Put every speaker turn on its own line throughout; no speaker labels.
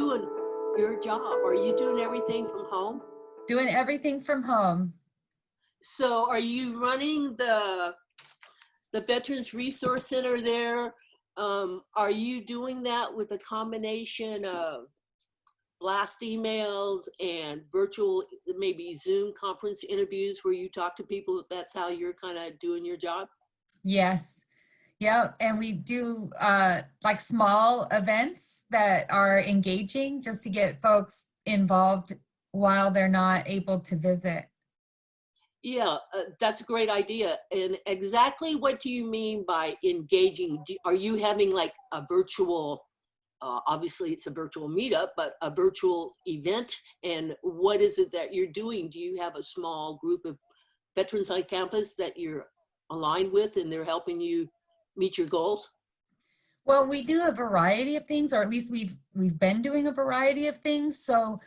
doing your job? Are you doing everything from home?
Doing everything from home.
So are you running the Veterans Resource Center there? Are you doing that with a combination of blast emails and virtual, maybe Zoom conference interviews where you talk to people? That's how you're kind of doing your job?
Yes. Yeah. And we do like small events that are engaging just to get folks involved while they're not able to visit.
Yeah, that's a great idea. And exactly what do you mean by engaging? Are you having like a virtual, obviously it's a virtual meetup, but a virtual event? And what is it that you're doing? Do you have a small group of veterans on campus that you're aligned with and they're helping you meet your goals?
Well, we do a variety of things, or at least we've been doing a variety of things. So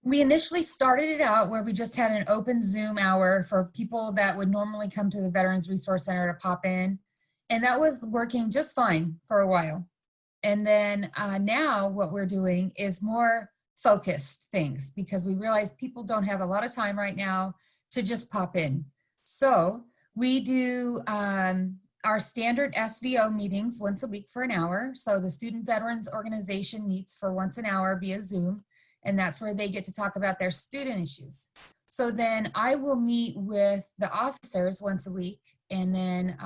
we initially started it out where we just had an open Zoom hour for people that would normally come to the Veterans Resource Center to pop in. And that was working just fine for a while. And then now what we're doing is more focused things because we realize people don't have a lot of time right now to just pop in. So we do our standard SVO meetings once a week for an hour. So the Student Veterans Organization meets for once an hour via Zoom, and that's where they get to talk about their student issues. So then I will meet with the officers once a week, and then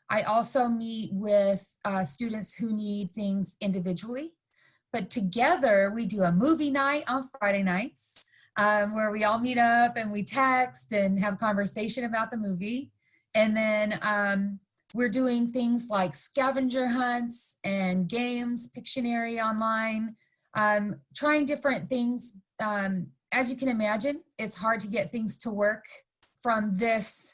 I also meet with students who need things individually. But together we do a movie night on Friday nights where we all meet up and we text and have conversation about the movie. And then we're doing things like scavenger hunts and games, Pictionary online, trying different things. As you can imagine, it's hard to get things to work from this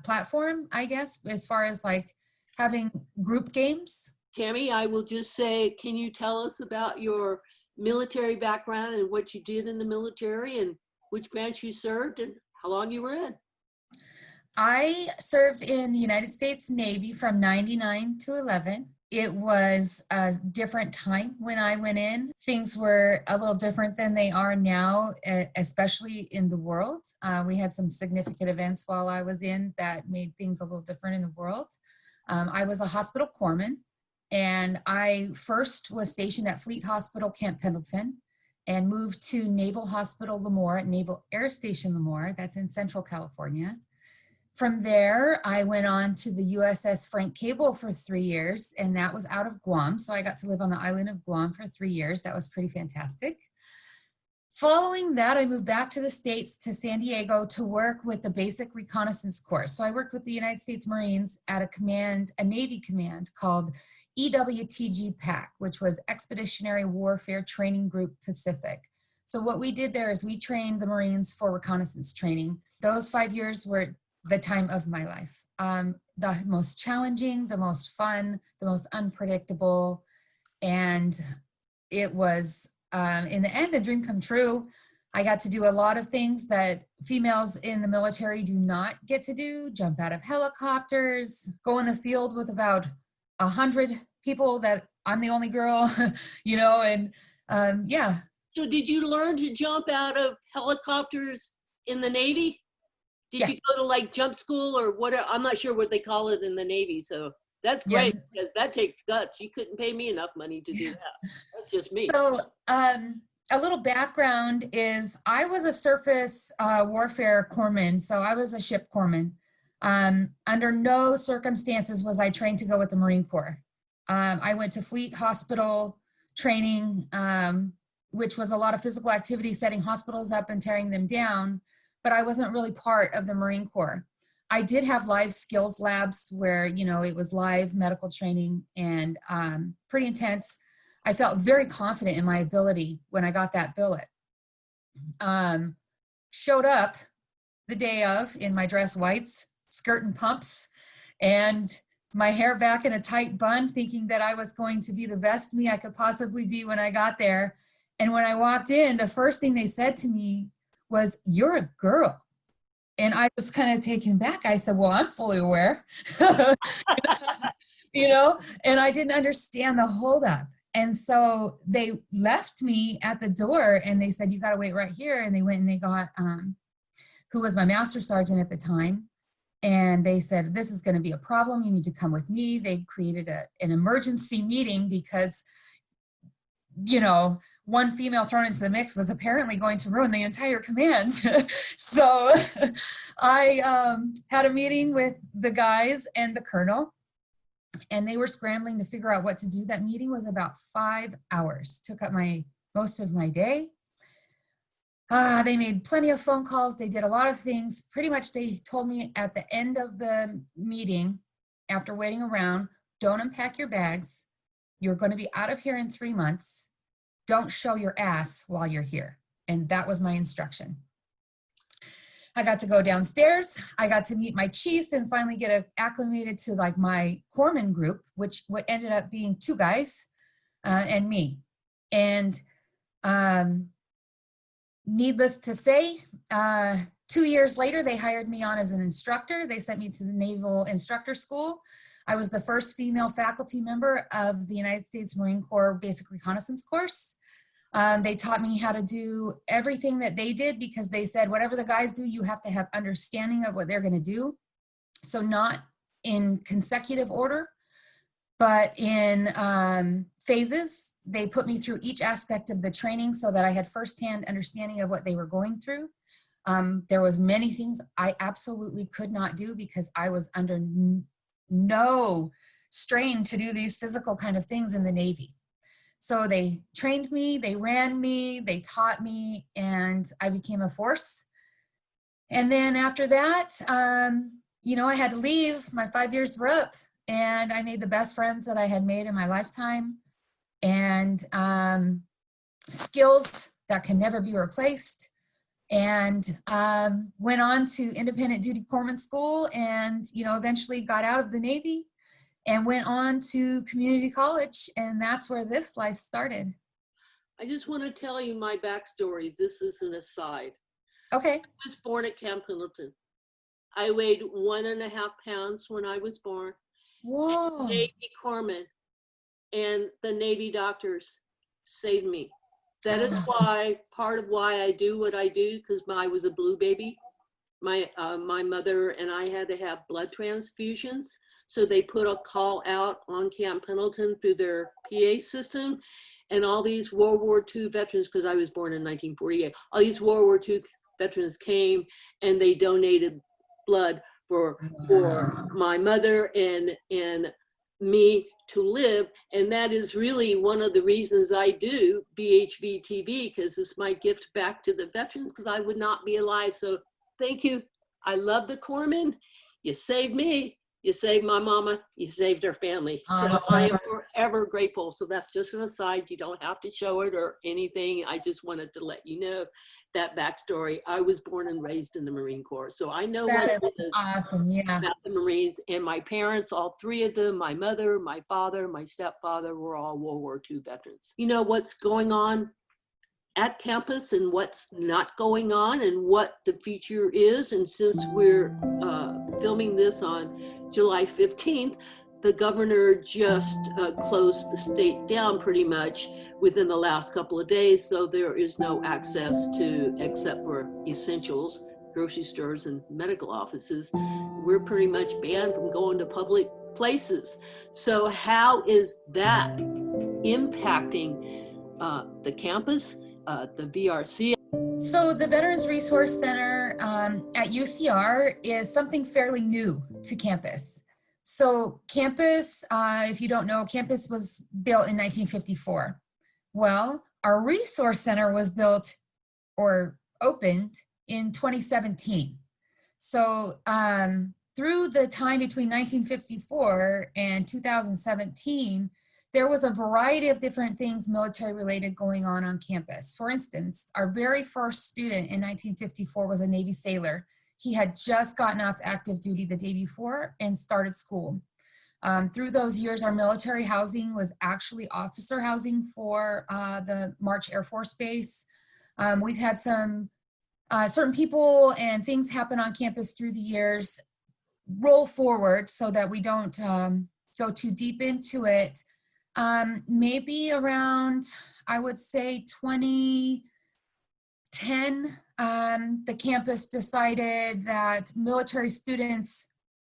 platform, I guess, as far as like having group games.
Tammy, I will just say, can you tell us about your military background and what you did in the military and which branch you served and how long you were in?
I served in the United States Navy from 99 to 11. It was a different time when I went in. Things were a little different than they are now, especially in the world. We had some significant events while I was in that made things a little different in the world. I was a hospital corpsman, and I first was stationed at Fleet Hospital, Camp Pendleton, and moved to Naval Hospital Lemoore at Naval Air Station Lemoore. That's in Central California. From there, I went on to the USS Frank Cable for 3 years, and that was out of Guam. So I got to live on the island of Guam for 3 years. That was pretty fantastic. Following that, I moved back to the States to San Diego to work with the Basic Reconnaissance Course. So I worked with the United States Marines at a Navy command called EWTG PAC, which was Expeditionary Warfare Training Group Pacific. So what we did there is we trained the Marines for reconnaissance training. Those 5 years were the time of my life. The most challenging, the most fun, the most unpredictable. And it was, in the end, a dream come true. I got to do a lot of things that females in the military do not get to do: jump out of helicopters, go in the field with about 100 people that I'm the only girl, you know, and yeah.
So did you learn to jump out of helicopters in the Navy? Did you go to like jump school or whatever? I'm not sure what they call it in the Navy. So that's great because that takes guts. You couldn't pay me enough money to do that. That's just me.
So a little background is I was a surface warfare corpsman. So I was a ship corpsman. Under no circumstances was I trained to go with the Marine Corps. I went to Fleet Hospital training, which was a lot of physical activity, setting hospitals up and tearing them down. But I wasn't really part of the Marine Corps. I did have live skills labs where, you know, it was live medical training and pretty intense. I felt very confident in my ability when I got that billet. Showed up the day of in my dress whites, skirt and pumps, and my hair back in a tight bun, thinking that I was going to be the best me I could possibly be when I got there. And when I walked in, the first thing they said to me was, "You're a girl." And I was kind of taken back. I said, "Well, I'm fully aware," you know, and I didn't understand the holdup. And so they left me at the door and they said, you got to wait right here. And they went and they got, who was my master sergeant at the time. And they said, this is going to be a problem. You need to come with me. They created an emergency meeting because, you know, one female thrown into the mix was apparently going to ruin the entire command. So I had a meeting with the guys and the colonel, and they were scrambling to figure out what to do. That meeting was about 5 hours, took up most of my day. They made plenty of phone calls. They did a lot of things. Pretty much they told me at the end of the meeting, after waiting around, don't unpack your bags. You're going to be out of here in 3 months. Don't show your ass while you're here. And that was my instruction. I got to go downstairs. I got to meet my chief and finally get acclimated to like my corpsman group, which what ended up being 2 guys and me. And needless to say, 2 years later, they hired me on as an instructor. They sent me to the Naval Instructor School. I was the first female faculty member of the United States Marine Corps Basic Reconnaissance Course. They taught me how to do everything that they did because they said, whatever the guys do, you have to have understanding of what they're going to do. So not in consecutive order, but in phases. They put me through each aspect of the training so that I had firsthand understanding of what they were going through. There was many things I absolutely could not do because I was under no strain to do these physical kind of things in the Navy. So they trained me, they ran me, they taught me, and I became a force. And then after that, you know, I had to leave. My 5 years were up, and I made the best friends that I had made in my lifetime, and skills that can never be replaced. And went on to independent duty corpsman school, and you know, eventually got out of the Navy and went on to community college, and that's where this life started.
I just want to tell you my backstory. This is an aside.
Okay.
I was born at Camp Pendleton. I weighed 1.5 pounds when I was born.
Whoa.
Navy corpsman and the Navy doctors saved me. That is why, part of why I do what I do, because I was a blue baby. My mother and I had to have blood transfusions. So they put a call out on Camp Pendleton through their PA system. And all these World War II veterans, because I was born in 1948, all these World War II veterans came and they donated blood for my mother and me to live. And that is really one of the reasons I do BHV TV, because it's my gift back to the veterans, because I would not be alive. So thank you. I love the corpsmen. You saved me. You saved my mama. You saved her family.
Awesome.
So I am forever grateful. So that's just an aside. You don't have to show it or anything. I just wanted to let you know that backstory. I was born and raised in the Marine Corps. So I know
That
what
is
it is
awesome. Yeah.
about the Marines. And my parents, all 3 of them, my mother, my father, my stepfather, were all World War II veterans. You know what's going on at campus and what's not going on and what the future is. And since we're filming this on July 15th, the governor just closed the state down pretty much within the last couple of days. So there is no access to, except for essentials, grocery stores and medical offices. We're pretty much banned from going to public places. So how is that impacting the campus, the VRC?
So the Veterans Resource Center at UCR is something fairly new to campus. So campus, if you don't know, campus was built in 1954. Well, our resource center was built or opened in 2017. So through the time between 1954 and 2017, there was a variety of different things military related going on campus. For instance, our very first student in 1954 was a Navy sailor. He had just gotten off active duty the day before and started school. Through those years, our military housing was actually officer housing for the March Air Force Base. We've had some certain people and things happen on campus through the years. Roll forward so that we don't go too deep into it. maybe around, I would say 2010, the campus decided that military students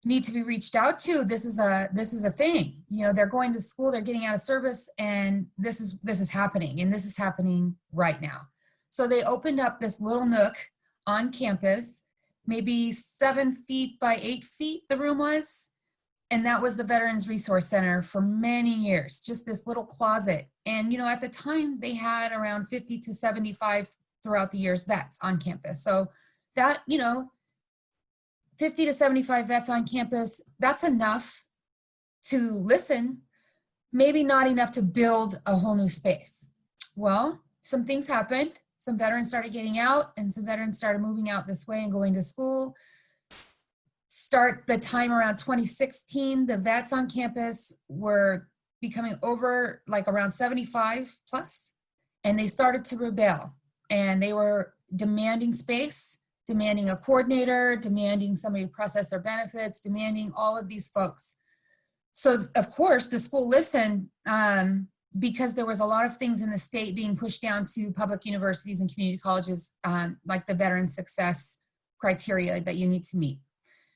need to be reached out to. This is a thing. You know, they're going to school, they're getting out of service, and this is happening, and this is happening right now. So they opened up this little nook on campus, maybe 7 feet by 8 feet the room was. And that was the Veterans Resource Center for many years, just this little closet. And, you know, at the time they had around 50 to 75 throughout the years vets on campus. So that, you know, 50 to 75 vets on campus, that's enough to listen, maybe not enough to build a whole new space. Well, some things happened. Some veterans started getting out, and some veterans started moving out this way and going to school. Start the time around 2016, the vets on campus were becoming over like around 75 plus, and they started to rebel, and they were demanding space, demanding a coordinator, demanding somebody to process their benefits, demanding all of these folks. So of course the school listened, because there was a lot of things in the state being pushed down to public universities and community colleges, like the veteran success criteria that you need to meet.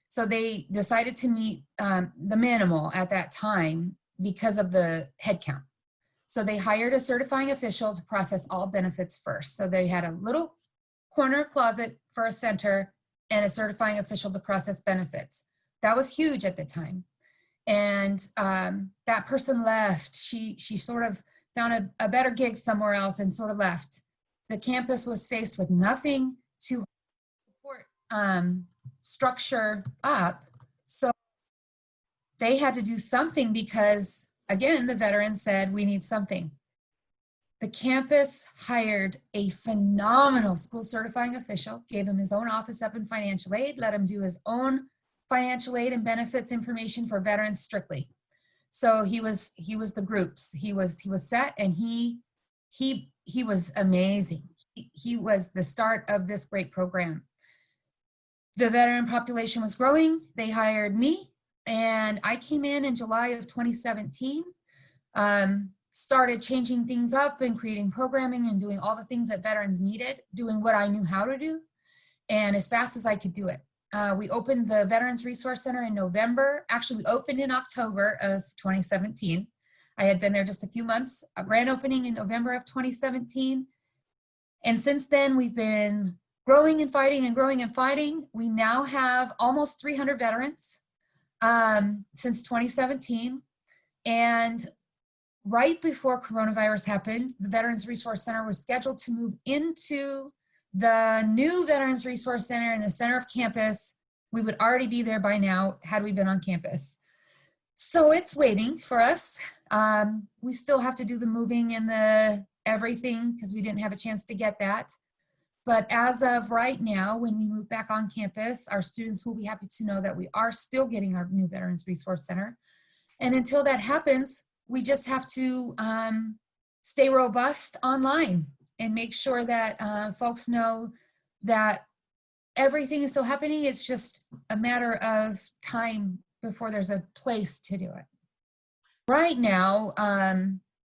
So they decided to meet the minimal at that time because of the headcount. So they hired a certifying official to process all benefits first. So they had a little corner closet for a center and a certifying official to process benefits. That was huge at the time. And that person left. She sort of found a better gig somewhere else and sort of left. The campus was faced with nothing to support structure up. So they had to do something because, again, the veterans said, we need something. The campus hired a phenomenal school certifying official, gave him his own office up in financial aid, let him do his own financial aid and benefits information for veterans strictly. So he was the groups. He was set, and he was amazing. He was the start of this great program. The veteran population was growing. They hired me, and I came in July of 2017, started changing things up and creating programming and doing all the things that veterans needed, doing what I knew how to do, and as fast as I could do it. We opened the Veterans Resource Center in November. Actually, we opened in October of 2017. I had been there just a few months, a grand opening in November of 2017. And since then, we've been growing and fighting and growing and fighting. We now have almost 300 veterans since 2017. And right before coronavirus happened, the Veterans Resource Center was scheduled to move into the new Veterans Resource Center in the center of campus. We would already be there by now had we been on campus. So it's waiting for us. We still have to do the moving and the everything because we didn't have a chance to get that. But as of right now, when we move back on campus, our students will be happy to know that we are still getting our new Veterans Resource Center. And until that happens, we just have to stay robust online and make sure that folks know that everything is still happening. It's just a matter of time before there's a place to do it. Right now,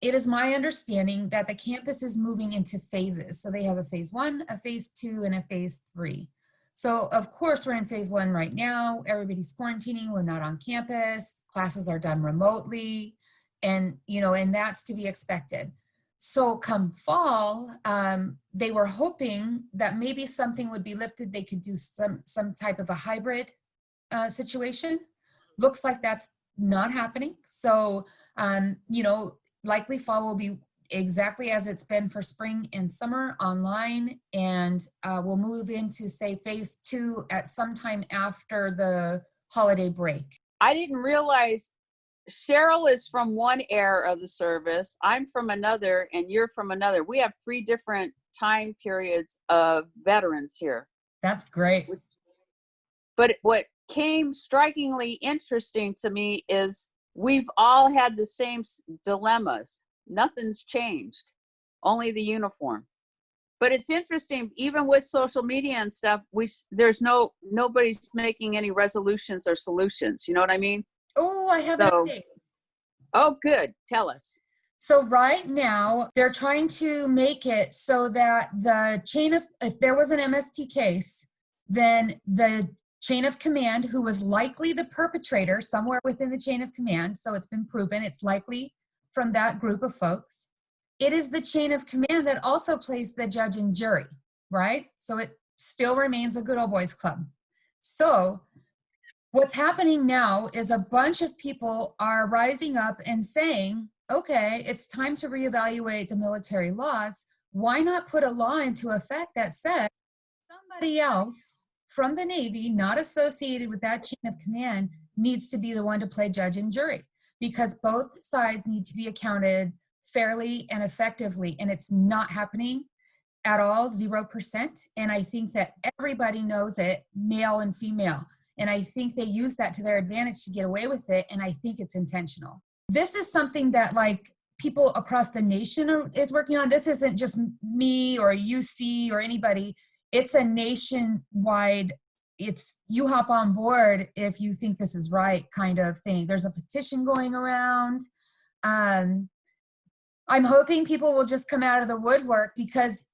it is my understanding that the campus is moving into phases. So they have a phase 1, a phase 2, and a phase 3. So of course we're in phase 1 right now. Everybody's quarantining. We're not on campus. Classes are done remotely, and and that's to be expected. So come fall, they were hoping that maybe something would be lifted. They could do some type of a hybrid situation. Looks like that's not happening. So, likely fall will be exactly as it's been for spring and summer, online, and we'll move into, say, phase 2 at some time after the holiday break.
I didn't realize Cheryl is from one era of the service, I'm from another, and you're from another. We have 3 different time periods of veterans here.
That's great.
But what came strikingly interesting to me is we've all had the same dilemmas. Nothing's changed, only the uniform. But it's interesting, even with social media and stuff, nobody's making any resolutions or solutions. You know what I mean?
Oh, I have an update.
Oh, good. Tell us.
So right now, they're trying to make it so that the chain of, if there was an MST case, then the chain of command, who was likely the perpetrator somewhere within the chain of command, so it's been proven it's likely from that group of folks, it is the chain of command that also plays the judge and jury, right? So it still remains a good old boys club. So what's happening now is a bunch of people are rising up and saying, okay, it's time to reevaluate the military laws. Why not put a law into effect that said somebody else from the Navy, not associated with that chain of command, needs to be the one to play judge and jury, because both sides need to be accounted fairly and effectively, and it's not happening at all, 0%. And I think that everybody knows it, male and female. And I think they use that to their advantage to get away with it. And I think it's intentional. This is something that like people across the nation is working on. This isn't just me or UC or anybody. It's a nationwide, it's you hop on board if you think this is right kind of thing. There's a petition going around. I'm hoping people will just come out of the woodwork because,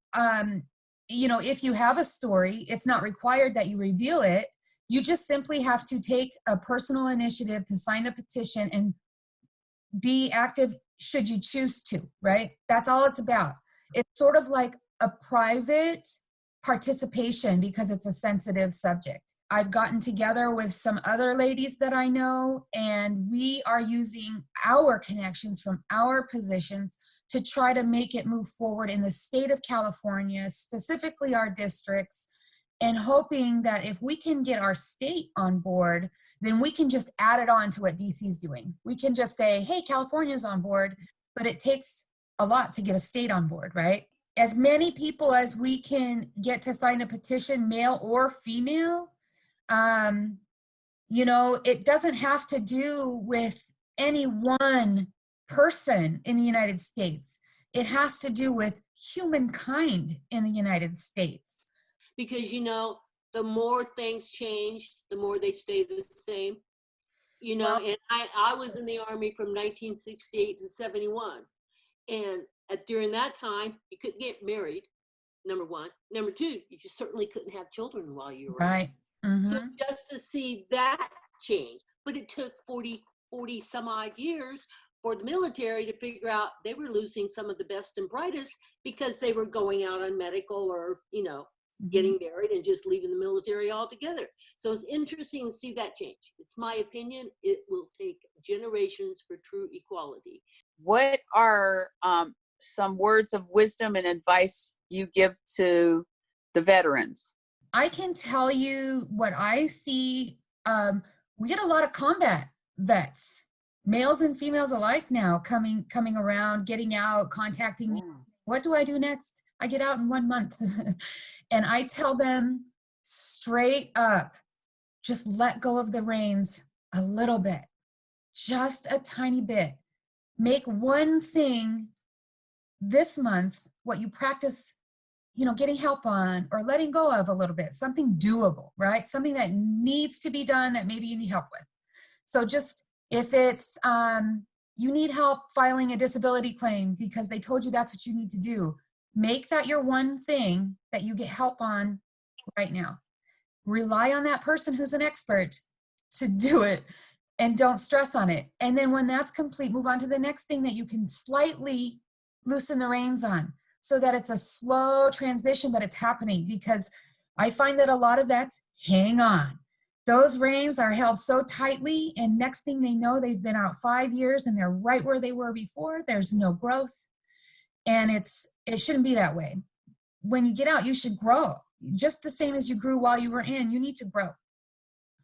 you know, if you have a story, it's not required that you reveal it. You just simply have to take a personal initiative to sign the petition and be active should you choose to, right? That's all it's about. It's sort of like a private participation because it's a sensitive subject. I've gotten together with some other ladies that I know, and we are using our connections from our positions to try to make it move forward in the state of California, specifically our districts, and hoping that if we can get our state on board, then we can just add it on to what DC's doing. We can just say, hey, California's on board, but it takes a lot to get a state on board, right? As many people as we can get to sign a petition, male or female, you know, it doesn't have to do with any one person in the United States. It has to do with humankind in the United States.
Because, you know, the more things change, the more they stay the same. You know,
Well,
and I was in the Army from 1968 to 71. And during that time, you couldn't get married, number one. Number two, you just certainly couldn't have children while you were in.
right.
So
Mm-hmm.
just to see that change, but it took 40 some odd years for the military to figure out they were losing some of the best and brightest because they were going out on medical or, you know, getting married and just leaving the military altogether. So it's interesting to see that change. It's my opinion. It will take generations for true equality.
What are some words of wisdom and advice you give to the veterans?
I can tell you what I see. We get a lot of combat vets, males and females alike now, coming around, getting out, contacting me. What do I do next? I get out in 1 month. And I tell them straight up, just let go of the reins a little bit, just a tiny bit. Make one thing this month what you practice, you know, getting help on or letting go of a little bit, something doable, right? Something that needs to be done that maybe you need help with. So just if it's, you need help filing a disability claim because they told you that's what you need to do, make that your one thing that you get help on right now. Rely on that person who's an expert to do it and don't stress on it. And then when that's complete, move on to the next thing that you can slightly loosen the reins on so that it's a slow transition, but it's happening, because I find that a lot of vets hang on. Those reins are held so tightly, and next thing they know, they've been out 5 years and they're right where they were before. There's no growth. And it shouldn't be that way. When you get out, you should grow. Just the same as you grew while you were in, you need to grow.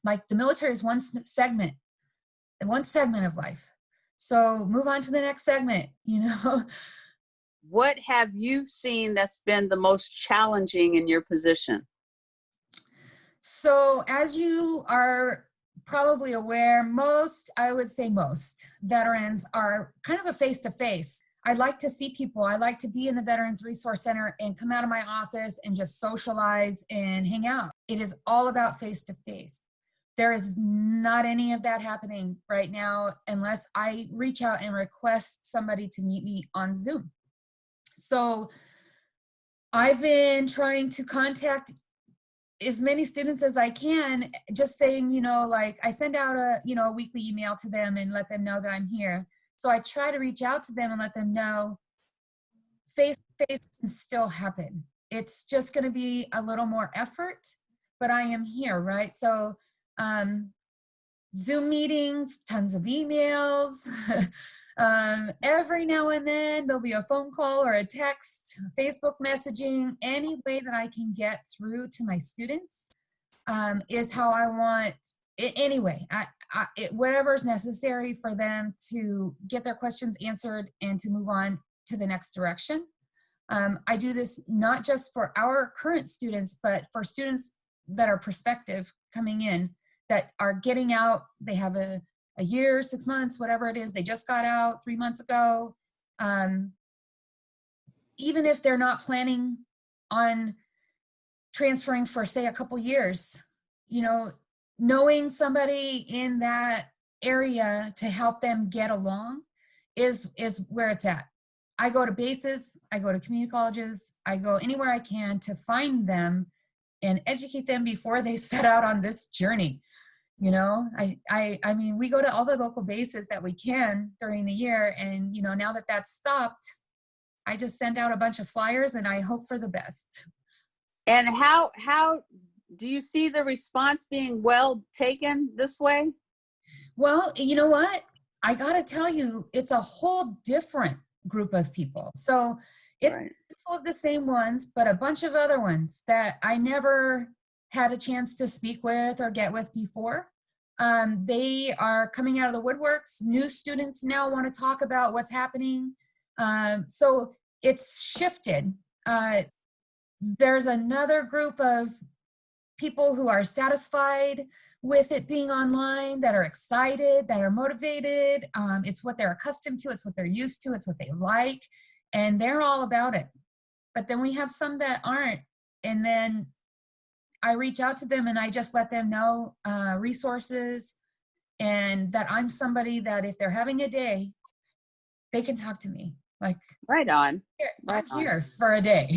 Like the military is one segment of life. So move on to the next segment, you know.
What have you seen that's been the most challenging in your position?
So as you are probably aware, I would say most veterans are kind of a face-to-face. I like to see people. I like to be in the Veterans Resource Center and come out of my office and just socialize and hang out. It is all about face-to-face. There is not any of that happening right now unless I reach out and request somebody to meet me on Zoom. So I've been trying to contact as many students as I can, just saying, like I send out a weekly email to them and let them know that I'm here. So I try to reach out to them and let them know face-to-face can still happen. It's just going to be a little more effort, but I am here, right? So Zoom meetings, tons of emails. Every now and then there'll be a phone call or a text, Facebook messaging, any way that I can get through to my students is how I want it. Anyway, whatever is necessary for them to get their questions answered and to move on to the next direction. I do this not just for our current students, but for students that are prospective coming in, that are getting out. They have a year, 6 months, whatever it is. They just got out 3 months ago. Even if they're not planning on transferring for, say, a couple years, knowing somebody in that area to help them get along is where it's at. I go to bases, I go to community colleges, I go anywhere I can to find them and educate them before they set out on this journey. I mean, we go to all the local bases that we can during the year, and now that that's stopped, I just send out a bunch of flyers and I hope for the best.
And how do you see the response being well taken this way?
Well, you know what? I got to tell you, it's a whole different group of people. So it's
Right.
full of the same ones, but a bunch of other ones that I never had a chance to speak with or get with before. They are coming out of the woodworks. New students now want to talk about what's happening. So it's shifted. There's another group of people who are satisfied with it being online, that are excited, that are motivated. It's what they're accustomed to. It's what they're used to. It's what they like. And they're all about it. But then we have some that aren't. And then I reach out to them and I just let them know resources, and that I'm somebody that if they're having a day, they can talk to me. Like,
Right on.
I'm here for a day,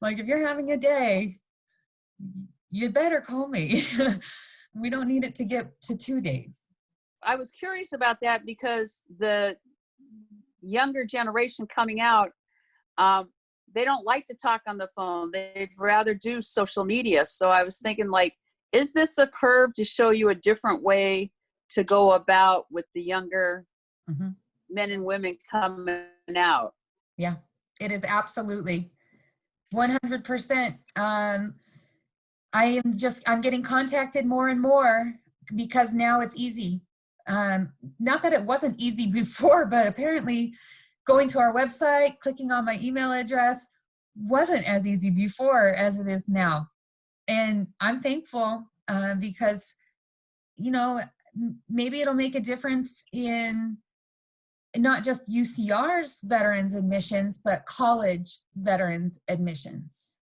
like if you're having a day, you better call me. We don't need it to get to 2 days.
I was curious about that because the younger generation coming out, they don't like to talk on the phone. They'd rather do social media. So I was thinking, like, is this a curve to show you a different way to go about with the younger men and women coming out?
Yeah, it is absolutely 100%. I'm getting contacted more and more because now it's easy. Not that it wasn't easy before, but apparently going to our website, clicking on my email address wasn't as easy before as it is now. And I'm thankful because, maybe it'll make a difference in not just UCR's veterans admissions, but college veterans admissions.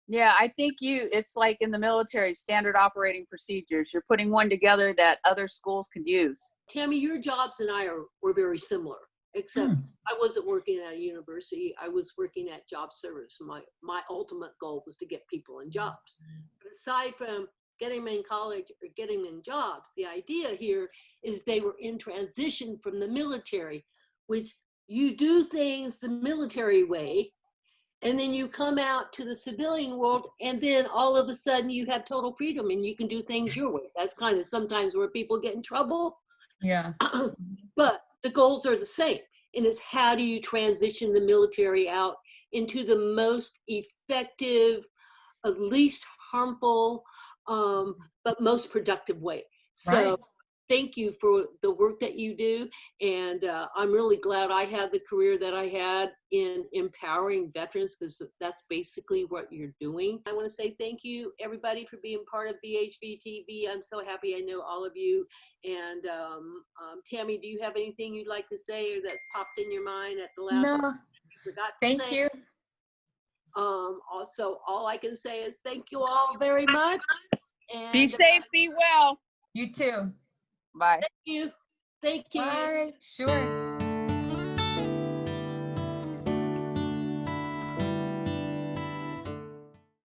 Yeah, I think it's like in the military, standard operating procedures. You're putting one together that other schools could use.
Tammy, your jobs and I were very similar, except I wasn't working at a university. I was working at job service. My ultimate goal was to get people in jobs. But aside from getting them in college or getting them in jobs, the idea here is they were in transition from the military, which you do things the military way, and then you come out to the civilian world, and then all of a sudden you have total freedom and you can do things your way. That's kind of sometimes where people get in trouble.
Yeah.
But the goals are the same. And it's how do you transition the military out into the most effective, least harmful, but most productive way. So
Right.
thank you for the work that you do. And I'm really glad I had the career that I had in empowering veterans, because that's basically what you're doing. I want to say thank you, everybody, for being part of BHV TV. I'm so happy I know all of you. And Tammy, do you have anything you'd like to say or that's popped in your mind at the last
No,
you forgot to
thank
say?
you.
Also, all I can say is thank you all very much. And
Be safe, be well.
You too.
Bye.
thank you. Thank you.
Bye. Sure.